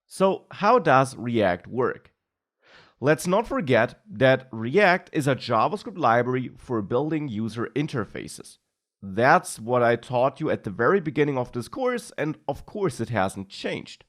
So how does React work? Let's not forget that React is a JavaScript library for building user interfaces. That's what I taught you at the very beginning of this course, and of course it hasn't changed.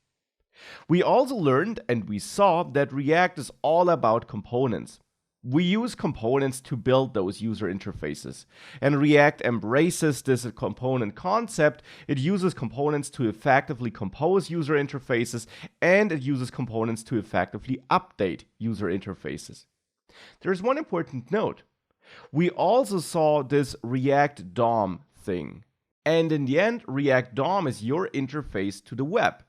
We also learned and we saw that React is all about components. We use components to build those user interfaces. And React embraces this component concept. It uses components to effectively compose user interfaces, and it uses components to effectively update user interfaces. There's one important note. We also saw this React DOM thing. And in the end, React DOM is your interface to the web.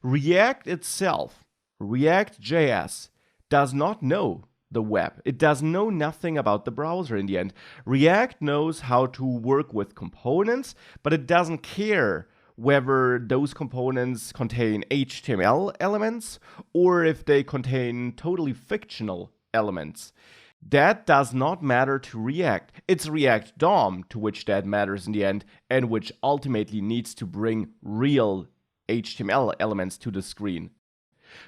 React itself, React.js, does not know the web. It does know nothing about the browser in the end. React knows how to work with components, but it doesn't care whether those components contain HTML elements or if they contain totally fictional elements. That does not matter to React. It's React DOM to which that matters in the end, and which ultimately needs to bring real HTML elements to the screen.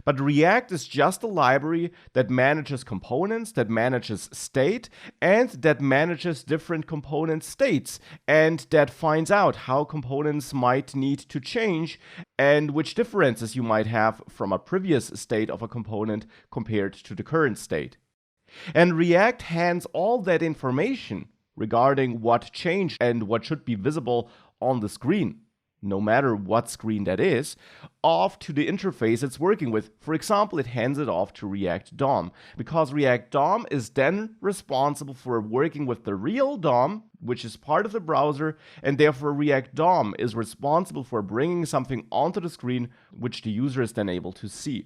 But React is just a library that manages components, that manages state, and that manages different component states, and that finds out how components might need to change and which differences you might have from a previous state of a component compared to the current state. And React hands all that information regarding what changed and what should be visible on the screen, no matter what screen that is, off to the interface it's working with. For example, it hands it off to React DOM, because React DOM is then responsible for working with the real DOM, which is part of the browser, and therefore React DOM is responsible for bringing something onto the screen which the user is then able to see.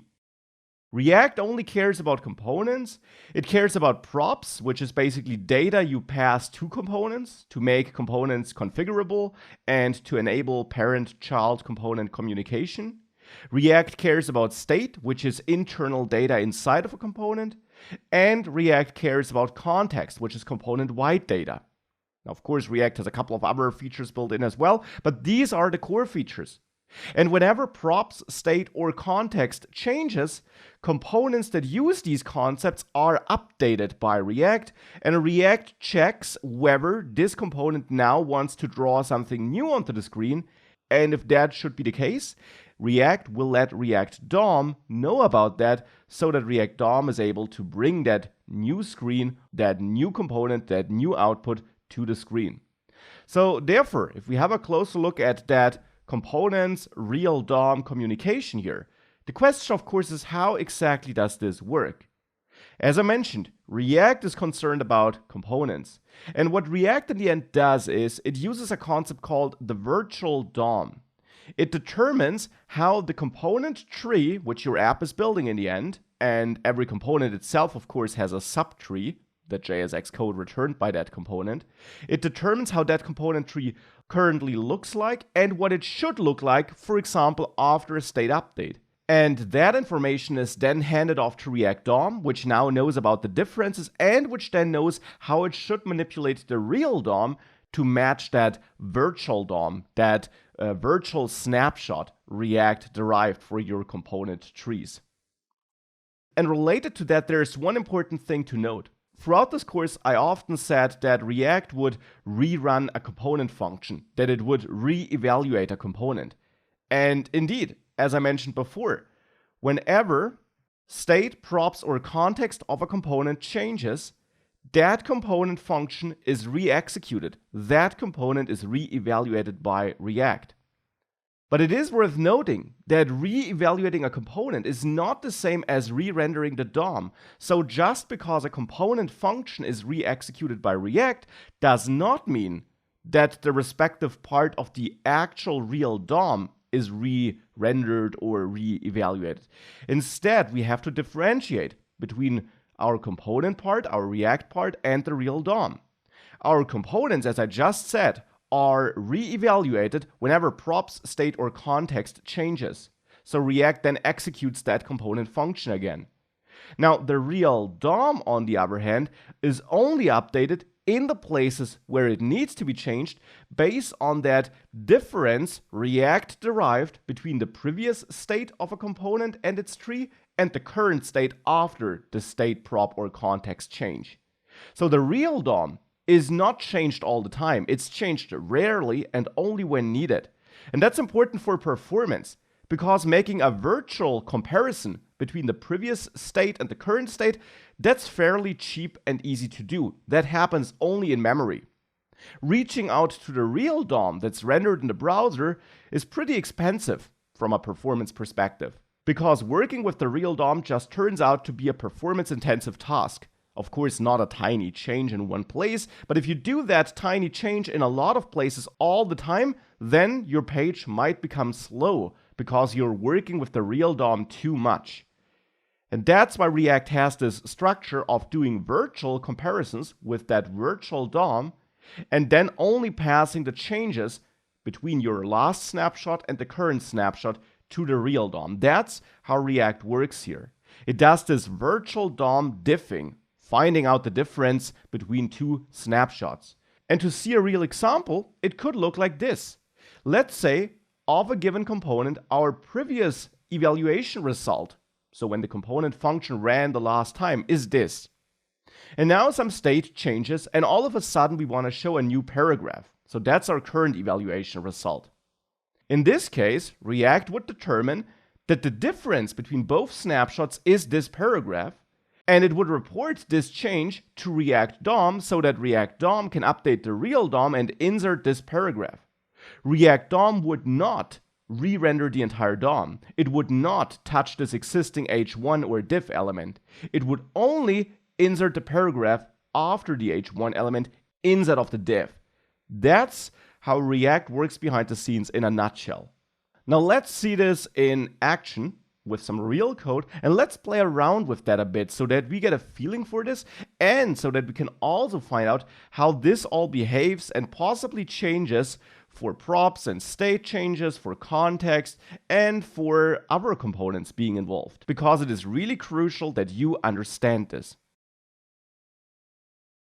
React only cares about components. It cares about props, which is basically data you pass to components to make components configurable and to enable parent-child component communication. React cares about state, which is internal data inside of a component. And React cares about context, which is component-wide data. Now, of course, React has a couple of other features built in as well, but these are the core features. And whenever props, state, or context changes, components that use these concepts are updated by React, and React checks whether this component now wants to draw something new onto the screen, and if that should be the case, React will let React DOM know about that so that React DOM is able to bring that new screen, that new component, that new output to the screen. So therefore, if we have a closer look at that components, real DOM communication here, the question of course is, how exactly does this work? As I mentioned, React is concerned about components. And what React in the end does is it uses a concept called the virtual DOM. It determines how the component tree, which your app is building in the end, and every component itself of course has a subtree, the JSX code returned by that component. It determines how that component tree currently looks like and what it should look like, for example, after a state update. And that information is then handed off to React DOM, which now knows about the differences and which then knows how it should manipulate the real DOM to match that virtual DOM, that virtual snapshot React derived for your component trees. And related to that, there's one important thing to note. Throughout this course, I often said that React would rerun a component function, that it would re-evaluate a component. And indeed, as I mentioned before, whenever state, props, or context of a component changes, that component function is re-executed. That component is re-evaluated by React. But it is worth noting that re-evaluating a component is not the same as re-rendering the DOM. So just because a component function is re-executed by React does not mean that the respective part of the actual real DOM is re-rendered or re-evaluated. Instead, we have to differentiate between our component part, our React part, and the real DOM. Our components, as I just said, are re-evaluated whenever props, state, or context changes. So React then executes that component function again. Now, the real DOM, on the other hand, is only updated in the places where it needs to be changed based on that difference React derived between the previous state of a component and its tree and the current state after the state prop or context change. So the real DOM is not changed all the time. It's changed rarely and only when needed. And that's important for performance, because making a virtual comparison between the previous state and the current state, that's fairly cheap and easy to do. That happens only in memory. Reaching out to the real DOM that's rendered in the browser is pretty expensive from a performance perspective, because working with the real DOM just turns out to be a performance-intensive task. Of course, not a tiny change in one place, but if you do that tiny change in a lot of places all the time, then your page might become slow because you're working with the real DOM too much. And that's why React has this structure of doing virtual comparisons with that virtual DOM and then only passing the changes between your last snapshot and the current snapshot to the real DOM. That's how React works here. It does this virtual DOM diffing, finding out the difference between two snapshots. And to see a real example, it could look like this. Let's say of a given component, our previous evaluation result, so when the component function ran the last time, is this. And now some state changes, and all of a sudden we want to show a new paragraph. So that's our current evaluation result. In this case, React would determine that the difference between both snapshots is this paragraph, and it would report this change to React DOM so that React DOM can update the real DOM and insert this paragraph. React DOM would not re-render the entire DOM. It would not touch this existing h1 or div element. It would only insert the paragraph after the h1 element inside of the div. That's how React works behind the scenes in a nutshell. Now let's see this in action with some real code, and let's play around with that a bit so that we get a feeling for this and so that we can also find out how this all behaves and possibly changes for props and state changes, for context, and for other components being involved, because it is really crucial that you understand this.